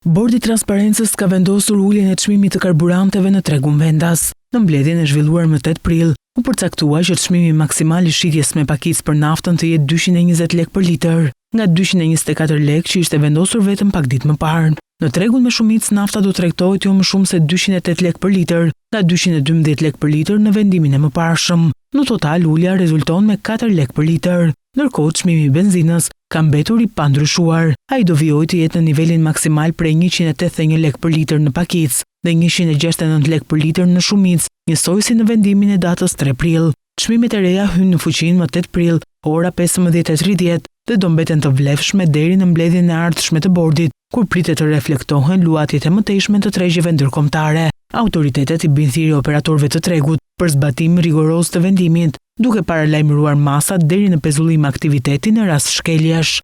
Bordi i Transparencës ka vendosur uljen e çmimit të karburanteve në tregun vendas. Në mbledhjen e zhvilluar më 8 prill, u përcaktua që çmimi maksimal i shitjes me pakicë për naftën të jetë 220 lekë për litër, nga 224 lekë që ishte vendosur vetëm pak ditë më parë. Në tregun me shumicë nafta do tregtohet jo më shumë se 208 lekë për litër, nga 212 lekë për litër në vendimin e mëparshëm. Në total ulja rezulton me 4 lekë për litër. Ndërkohë çmimi i benzinës ka mbetur i pandryshuar. Ai do vijojë të jetë në nivelin maksimal prej 181 lekë për litër në pakicë dhe 169 lekë për litër në shumicë, njësoj si në vendimin e datës 3 prill. Çmimet e reja hynë në fuqinë më 8 prill, ora 15:30 dhe do mbeten të vlefshme deri në mbledhjen e ardhshme të bordit, kur pritet të reflektohen luatjet e mëtejshme të tregjeve ndërkombëtare. Autoritetet i bin thirrje operatorëve të tregut për zbatim rigoroz të vendimit, duke paralajmëruar masat deri në pezullim aktiviteti në rast shkeljesh.